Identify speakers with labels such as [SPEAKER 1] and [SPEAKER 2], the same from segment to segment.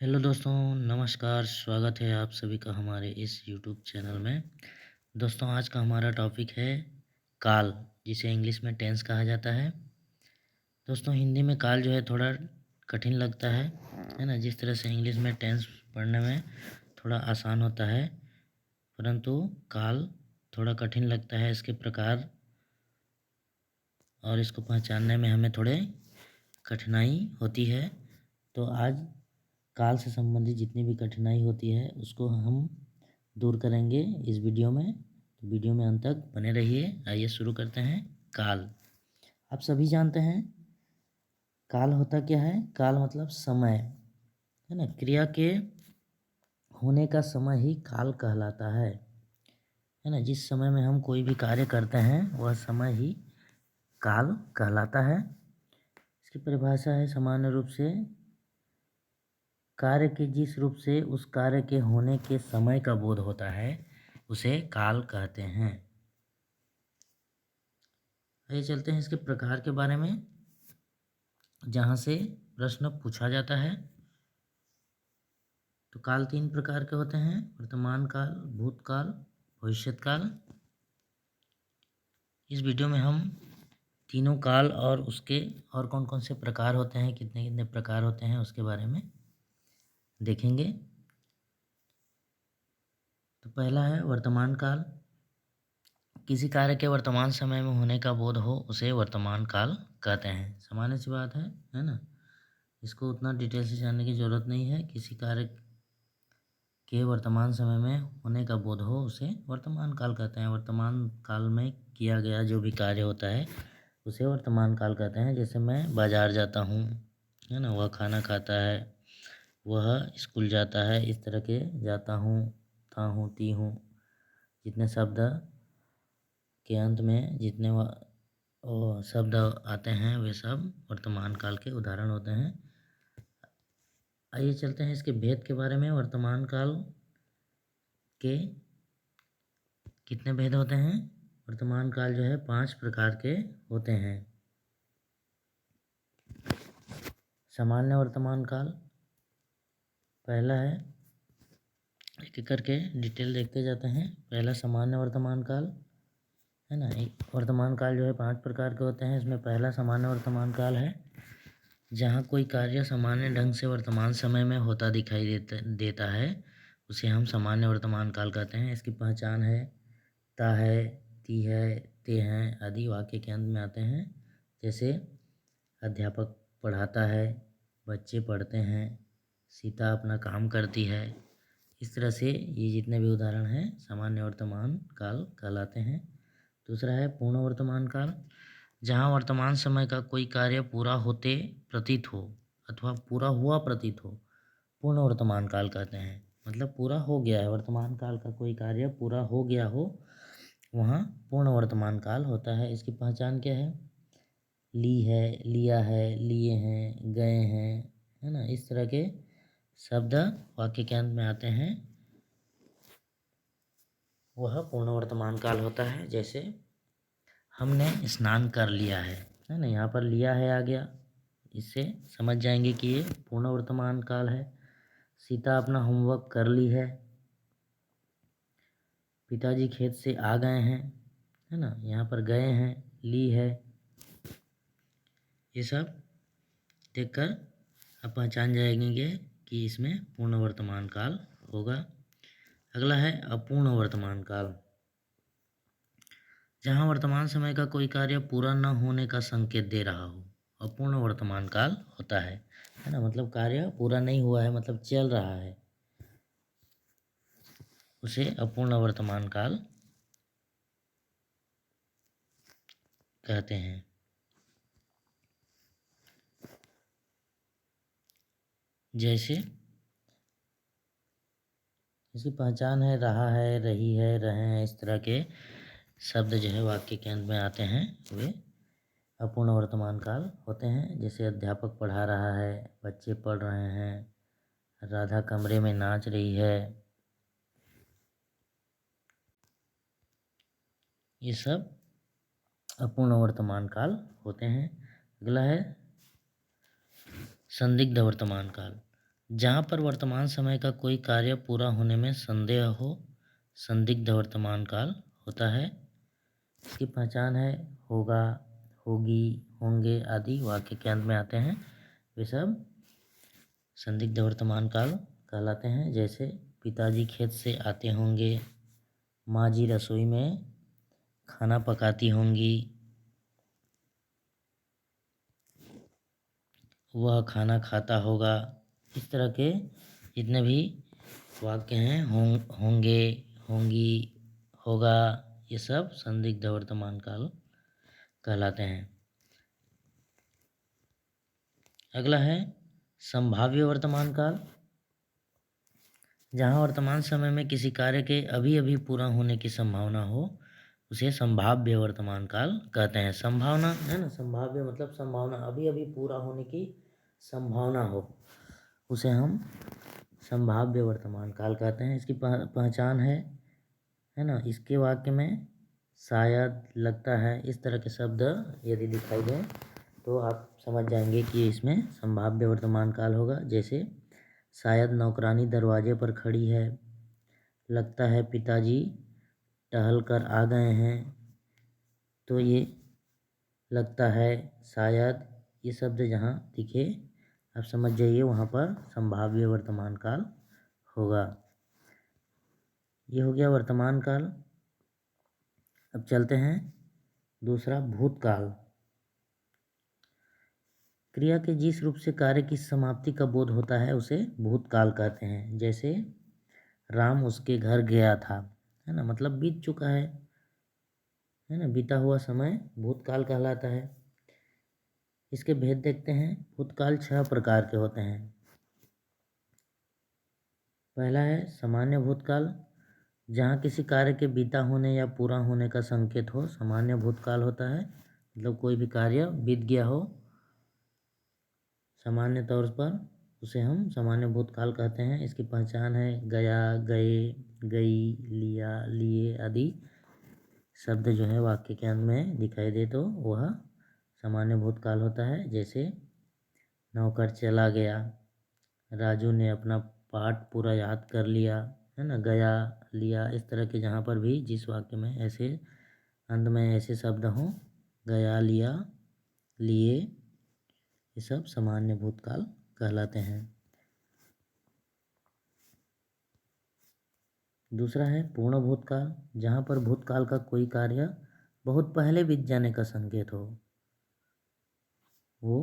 [SPEAKER 1] Hello दोस्तों, नमस्कार। स्वागत है आप सभी का हमारे इस यूट्यूब चैनल में। दोस्तों, आज का हमारा टॉपिक है काल, जिसे इंग्लिश में टेंस कहा जाता है। दोस्तों, हिंदी में काल जो है थोड़ा कठिन लगता है ना। जिस तरह से इंग्लिश में टेंस पढ़ने में थोड़ा आसान होता है, परंतु काल थोड़ा कठिन लगता है। इसके प्रकार और इसको पहचानने में हमें थोड़े कठिनाई होती है। तो आज काल से संबंधित जितनी भी कठिनाई होती है उसको हम दूर करेंगे इस वीडियो में। तो वीडियो में अंत तक बने रहिए। आइए शुरू करते हैं। काल, आप सभी जानते हैं काल होता क्या है। काल मतलब समय, है ना। क्रिया के होने का समय ही काल कहलाता है ना। जिस समय में हम कोई भी कार्य करते हैं वह समय ही काल कहलाता है। इसकी परिभाषा है सामान्य रूप से कार्य के जिस रूप से उस कार्य के होने के समय का बोध होता है उसे काल कहते हैं। आइए चलते हैं इसके प्रकार के बारे में, जहाँ से प्रश्न पूछा जाता है। तो काल तीन प्रकार के होते हैं: वर्तमान काल, भूतकाल, भविष्यत काल। इस वीडियो में हम तीनों काल और उसके और कौन कौन से प्रकार होते हैं, कितने कितने प्रकार होते हैं, उसके बारे में देखेंगे। तो पहला है वर्तमान काल। किसी कार्य के वर्तमान समय में होने का बोध हो उसे वर्तमान काल कहते हैं। सामान्य सी बात है ना। इसको उतना डिटेल से जानने की ज़रूरत नहीं है। किसी कार्य के वर्तमान समय में होने का बोध हो उसे वर्तमान काल कहते हैं। वर्तमान काल में किया गया जो भी कार्य होता है उसे वर्तमान काल कहते हैं। जैसे मैं बाज़ार जाता हूँ, है ना, वह खाना खाता है, वह स्कूल जाता है, इस तरह के जाता हूँ, था हूँ, ती हूँ, जितने शब्द के अंत में जितने शब्द आते हैं वे सब वर्तमान काल के उदाहरण होते हैं। आइए चलते हैं इसके भेद के बारे में। वर्तमान काल के कितने भेद होते हैं? वर्तमान काल जो है 5 प्रकार के होते हैं। सामान्य वर्तमान काल पहला है। एक एक करके डिटेल देखते जाते हैं। पहला सामान्य वर्तमान काल, है ना। वर्तमान काल जो है 5 प्रकार के होते हैं। इसमें पहला सामान्य वर्तमान काल है जहाँ कोई कार्य सामान्य ढंग से वर्तमान समय में होता दिखाई देता है उसे हम सामान्य वर्तमान काल कहते हैं। इसकी पहचान है ता है, ती है, ते हैं आदि वाक्य के अंत में आते हैं। जैसे अध्यापक पढ़ाता है, बच्चे पढ़ते हैं, सीता अपना काम करती है। इस तरह से ये जितने भी उदाहरण हैं सामान्य वर्तमान काल कहलाते हैं। दूसरा है पूर्ण वर्तमान काल, जहाँ वर्तमान समय का कोई कार्य पूरा होते प्रतीत हो अथवा पूरा हुआ प्रतीत हो, पूर्ण वर्तमान काल कहते हैं। मतलब पूरा हो गया है, वर्तमान काल का कोई कार्य पूरा हो गया हो, वहाँ पूर्ण वर्तमान काल होता है। इसकी पहचान क्या है? ली है, लिया है, लिए हैं, गए हैं, है ना। इस तरह के शब्द वाक्य के अंत में आते हैं, वह पूर्ण वर्तमान काल होता है। जैसे हमने स्नान कर लिया है ना। यहाँ पर लिया है आ गया, इससे समझ जाएंगे कि ये पूर्ण वर्तमान काल है। सीता अपना होमवर्क कर ली है, पिताजी खेत से आ गए हैं, है ना। यहाँ पर गए हैं, ली है, ये सब देखकर आप पहचान जाएंगे कि इसमें पूर्ण वर्तमान काल होगा। अगला है अपूर्ण वर्तमान काल, जहाँ वर्तमान समय का कोई कार्य पूरा न होने का संकेत दे रहा हो, अपूर्ण वर्तमान काल होता है ना। मतलब कार्य पूरा नहीं हुआ है, मतलब चल रहा है, उसे अपूर्ण वर्तमान काल कहते हैं। जैसे इसकी पहचान है रहा है, रही है, रहे हैं। इस तरह के शब्द जो है वाक्य के अंत में आते हैं, वे अपूर्ण वर्तमान काल होते हैं। जैसे अध्यापक पढ़ा रहा है, बच्चे पढ़ रहे हैं, राधा कमरे में नाच रही है, ये सब अपूर्ण वर्तमान काल होते हैं। अगला है संदिग्ध वर्तमान काल, जहाँ पर वर्तमान समय का कोई कार्य पूरा होने में संदेह हो, संदिग्ध वर्तमान काल होता है। इसकी पहचान है होगा, होगी, होंगे आदि वाक्य के अंत में आते हैं, वे सब संदिग्ध वर्तमान काल कहलाते हैं। जैसे पिताजी खेत से आते होंगे, माँ जी रसोई में खाना पकाती होंगी, वह खाना खाता होगा। इस तरह के जितने भी वाक्य हैं होंगे, होंगी, होगा, ये सब संदिग्ध वर्तमान काल कहलाते हैं। अगला है संभाव्य वर्तमान काल। जहाँ वर्तमान समय में किसी कार्य के अभी अभी पूरा होने की संभावना हो, उसे संभाव्य वर्तमान काल कहते हैं। संभावना है ना, संभाव्य मतलब संभावना, अभी अभी पूरा होने की संभावना हो, उसे हम संभाव्य वर्तमान काल कहते हैं। इसकी पहचान है ना, इसके वाक्य में शायद, लगता है, इस तरह के शब्द यदि दिखाई दें तो आप समझ जाएंगे कि इसमें संभाव्य वर्तमान काल होगा। जैसे शायद नौकरानी दरवाजे पर खड़ी है, लगता है पिताजी टहल कर आ गए हैं। तो ये लगता है, शायद, ये शब्द जहाँ दिखे आप समझ जाइए वहाँ पर संभाव्य वर्तमान काल होगा। ये हो गया वर्तमान काल। अब चलते हैं दूसरा, भूतकाल। क्रिया के जिस रूप से कार्य की समाप्ति का बोध होता है उसे भूतकाल कहते हैं। जैसे राम उसके घर गया था, है ना, मतलब बीत चुका है ना, बीता हुआ समय भूतकाल कहलाता है। इसके भेद देखते हैं। भूतकाल 6 प्रकार के होते हैं। पहला है सामान्य भूतकाल, जहाँ किसी कार्य के बीता होने या पूरा होने का संकेत हो, सामान्य भूतकाल होता है। मतलब कोई भी कार्य बीत गया हो सामान्य तौर पर, उसे हम सामान्य भूतकाल कहते हैं। इसकी पहचान है गया, गए, गई, लिया, लिए आदि शब्द जो है वाक्य के अंत में दिखाई दे तो वह सामान्य भूतकाल होता है। जैसे नौकर चला गया, राजू ने अपना पाठ पूरा याद कर लिया, है ना, गया, लिया, इस तरह के जहाँ पर भी जिस वाक्य में ऐसे अंत में ऐसे शब्द हों, गया, लिया, लिए, ये सब सामान्य भूतकाल कहलाते हैं। दूसरा है पूर्ण भूतकाल, जहाँ पर भूतकाल का कोई कार्य बहुत पहले बीत जाने का संकेत हो, वो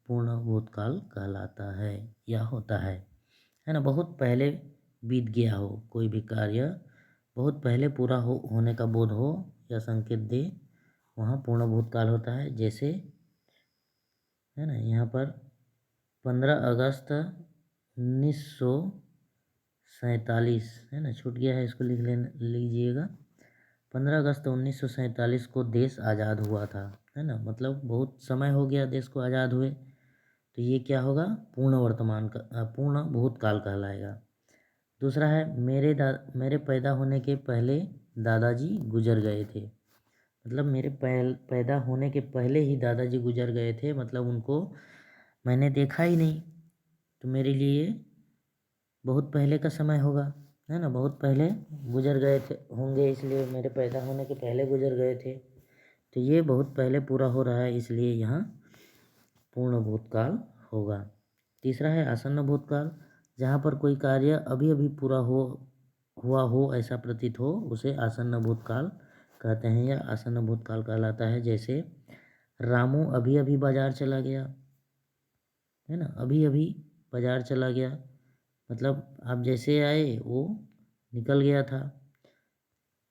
[SPEAKER 1] पूर्ण भूतकाल कहलाता है या होता है ना। बहुत पहले बीत गया हो कोई भी कार्य, बहुत पहले पूरा होने का बोध हो या संकेत दे, वहाँ पूर्ण भूतकाल होता है। जैसे है ना, यहाँ पर 15 अगस्त 1947, है ना, छूट गया है, इसको लीजिएगा। 15 अगस्त 1947 को देश आज़ाद हुआ था, है ना, मतलब बहुत समय हो गया देश को आज़ाद हुए, तो ये क्या होगा, पूर्ण भूतकाल कहलाएगा। दूसरा है मेरे पैदा होने के पहले दादाजी गुजर गए थे। मतलब मेरे पैदा होने के पहले ही दादाजी गुजर गए थे, मतलब उनको मैंने देखा ही नहीं, तो मेरे लिए बहुत पहले का समय होगा, है ना, बहुत पहले गुजर गए थे होंगे, इसलिए मेरे पैदा होने के पहले गुजर गए थे, तो ये बहुत पहले पूरा हो रहा है, इसलिए यहाँ पूर्ण भूतकाल होगा। तीसरा है आसन्न भूतकाल, जहाँ पर कोई कार्य अभी अभी पूरा हुआ हो ऐसा प्रतीत हो, उसे आसन्न भूतकाल कहते हैं या आसन्न भूतकाल कहलाता है। जैसे रामू अभी अभी बाजार चला गया, है ना, अभी अभी बाजार चला गया, मतलब आप जैसे आए वो निकल गया था।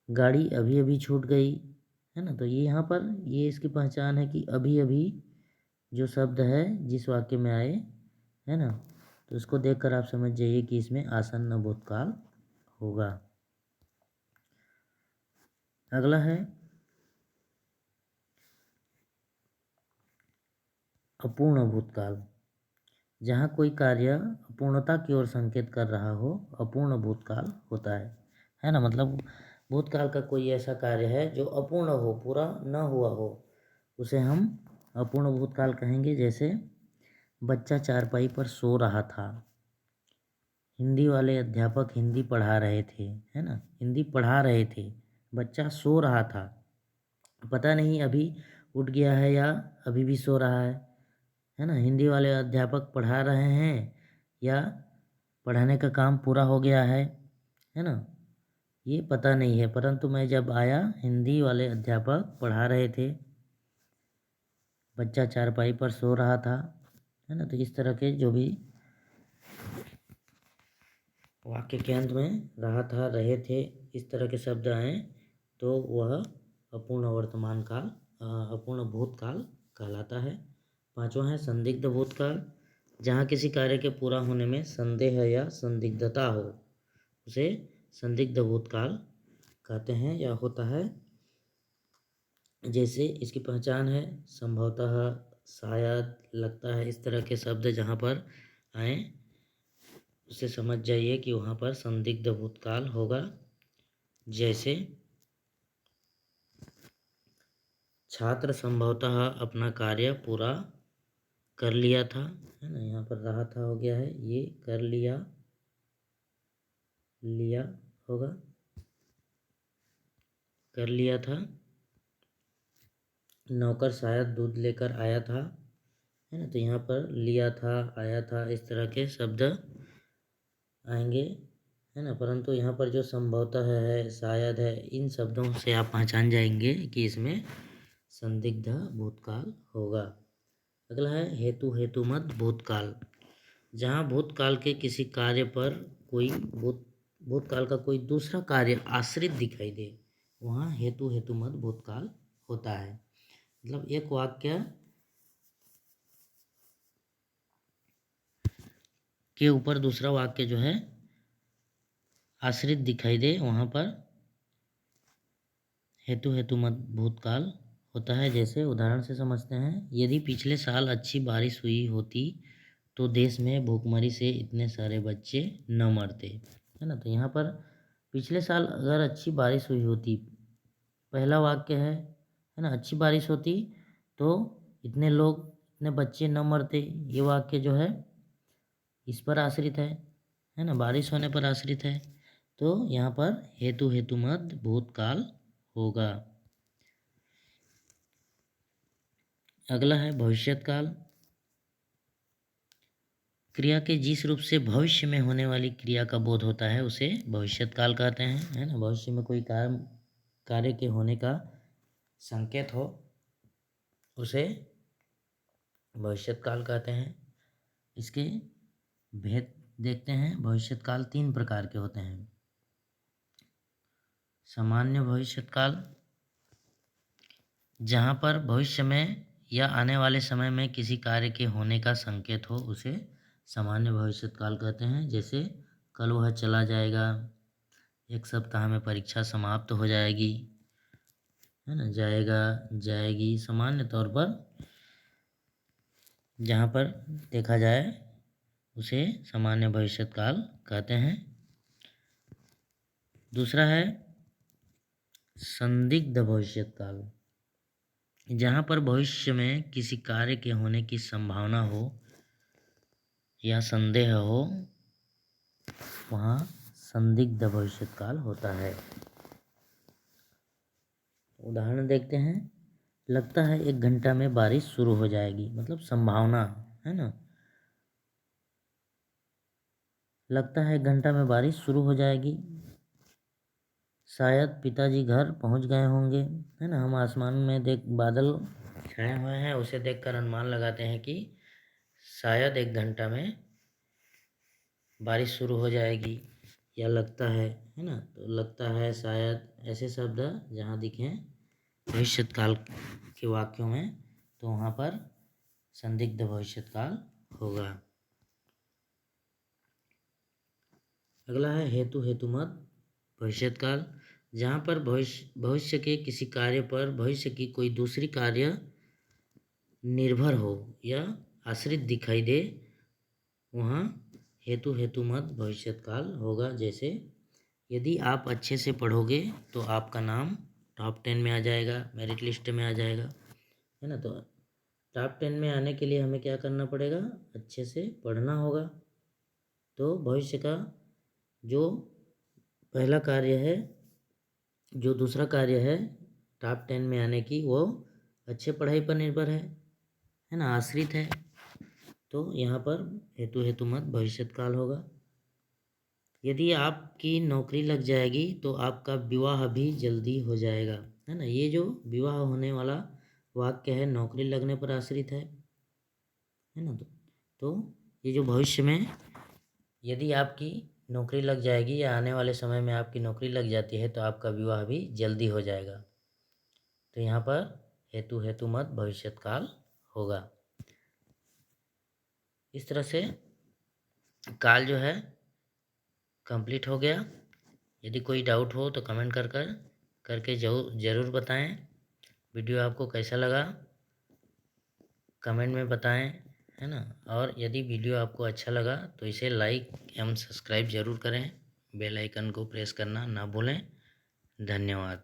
[SPEAKER 1] गाड़ी अभी अभी छूट गई, है ना, तो ये यहाँ पर ये इसकी पहचान है कि अभी अभी जो शब्द है जिस वाक्य में आए, है ना, तो उसको देखकर आप समझ जाइए कि इसमें आसन्न भूतकाल होगा। अगला है अपूर्ण भूतकाल, जहाँ कोई कार्य अपूर्णता की ओर संकेत कर रहा हो, अपूर्ण भूतकाल होता है ना, मतलब भूतकाल का कोई ऐसा कार्य है जो अपूर्ण हो, पूरा न हुआ हो, उसे हम अपूर्ण भूतकाल कहेंगे। जैसे बच्चा चारपाई पर सो रहा था, हिंदी वाले अध्यापक हिंदी पढ़ा रहे थे, है ना, हिंदी पढ़ा रहे थे। बच्चा सो रहा था, पता नहीं अभी उठ गया है या अभी भी सो रहा है ना। हिंदी वाले अध्यापक पढ़ा रहे हैं या पढ़ाने का काम पूरा हो गया है ना, ये पता नहीं है। परंतु मैं जब आया, हिंदी वाले अध्यापक पढ़ा रहे थे, बच्चा चारपाई पर सो रहा था, है ना। तो इस तरह के जो भी वाक्य के अंत में रहा था, रहे थे, इस तरह के शब्द आए तो वह अपूर्ण वर्तमान काल, अपूर्ण भूतकाल कहलाता है। पांचवा है संदिग्ध भूतकाल। जहाँ किसी कार्य के पूरा होने में संदेह या संदिग्धता हो, उसे संदिग्ध भूतकाल कहते हैं या होता है। जैसे इसकी पहचान है संभवतः, शायद, लगता है, इस तरह के शब्द जहाँ पर आए उसे समझ जाइए कि वहाँ पर संदिग्ध भूतकाल होगा। जैसे छात्र संभवतः अपना कार्य पूरा कर लिया था, है ना, यहाँ पर रहा था हो गया है, ये कर लिया, लिया होगा, कर लिया था। नौकर शायद दूध लेकर आया था, है ना, तो यहाँ पर लिया था, आया था, इस तरह के शब्द आएंगे, है ना। परंतु यहाँ पर जो संभवतः है, शायद है, इन शब्दों से आप पहचान जाएंगे कि इसमें संदिग्ध भूतकाल होगा। अगला है हेतु हेतुमत भूतकाल। जहाँ भूतकाल के किसी कार्य पर कोई भूतकाल का कोई दूसरा कार्य आश्रित दिखाई दे, वहाँ हेतु हेतुमत भूतकाल होता है। मतलब एक वाक्य के ऊपर दूसरा वाक्य जो है आश्रित दिखाई दे, वहाँ पर हेतु हेतुमत भूतकाल होता है। जैसे उदाहरण से समझते हैं, यदि पिछले साल अच्छी बारिश हुई होती तो देश में भूखमरी से इतने सारे बच्चे न मरते, है ना। तो यहाँ पर पिछले साल अगर अच्छी बारिश हुई होती, पहला वाक्य है ना, अच्छी बारिश होती तो इतने लोग, इतने बच्चे न मरते। ये वाक्य जो है इस पर आश्रित है ना, बारिश होने पर आश्रित है। तो यहाँ पर हेतु हेतुमत भूतकाल होगा। अगला है भविष्यत काल। क्रिया के जिस रूप से भविष्य में होने वाली क्रिया का बोध होता है उसे भविष्यत काल कहते हैं, है ना। भविष्य में कोई कार्य के होने का संकेत हो, उसे भविष्यत काल कहते हैं। इसके भेद देखते हैं। भविष्यत काल 3 प्रकार के होते हैं। सामान्य भविष्यत काल, जहाँ पर भविष्य में या आने वाले समय में किसी कार्य के होने का संकेत हो, उसे सामान्य भविष्यत काल कहते हैं। जैसे कल वह चला जाएगा, एक सप्ताह में परीक्षा समाप्त हो जाएगी, है ना, जाएगा, जाएगी। सामान्य तौर पर जहाँ पर देखा जाए उसे सामान्य भविष्यत काल कहते हैं। दूसरा है संदिग्ध भविष्यत काल। जहाँ पर भविष्य में किसी कार्य के होने की संभावना हो या संदेह हो, वहाँ संदिग्ध भविष्यत काल होता है। उदाहरण देखते हैं। लगता है 1 घंटा में बारिश शुरू हो जाएगी, मतलब संभावना, है ना। लगता है 1 घंटा में बारिश शुरू हो जाएगी। शायद पिताजी घर पहुंच गए होंगे, है ना। हम आसमान में बादल छाए हुए हैं, उसे देखकर अनुमान लगाते हैं कि शायद 1 घंटा में बारिश शुरू हो जाएगी, या लगता है ना। तो लगता है, शायद, ऐसे शब्द जहाँ दिखें भविष्यत काल के वाक्यों में, तो वहाँ पर संदिग्ध भविष्यत काल होगा। अगला है हेतु हेतुमत भविष्यत काल। जहाँ पर भविष्य के किसी कार्य पर भविष्य की कोई दूसरी कार्य निर्भर हो या आश्रित दिखाई दे, वहाँ हेतु हेतुमत भविष्यत काल होगा। जैसे यदि आप अच्छे से पढ़ोगे तो आपका नाम टॉप 10 में आ जाएगा, मेरिट लिस्ट में आ जाएगा, है ना। तो टॉप 10 में आने के लिए हमें क्या करना पड़ेगा, अच्छे से पढ़ना होगा। तो भविष्य का जो पहला कार्य है, जो दूसरा कार्य है टॉप 10 में आने की, वो अच्छे पढ़ाई पर निर्भर है ना, आश्रित है। तो यहाँ पर हेतु हेतु मत भविष्यत काल होगा। यदि आपकी नौकरी लग जाएगी तो आपका विवाह भी जल्दी हो जाएगा, है ना। ये जो विवाह होने वाला वाक्य है नौकरी लगने पर आश्रित है ना। तो ये जो भविष्य में यदि आपकी नौकरी लग जाएगी या आने वाले समय में आपकी नौकरी लग जाती है तो आपका विवाह भी जल्दी हो जाएगा। तो यहाँ पर हेतु हेतु मत भविष्यत काल होगा। इस तरह से काल जो है कंप्लीट हो गया। यदि कोई डाउट हो तो कमेंट करके ज़रूर बताएं। वीडियो आपको कैसा लगा कमेंट में बताएं, है ना। और यदि वीडियो आपको अच्छा लगा तो इसे लाइक एवं सब्सक्राइब ज़रूर करें। बेल आइकन को प्रेस करना ना भूलें। धन्यवाद।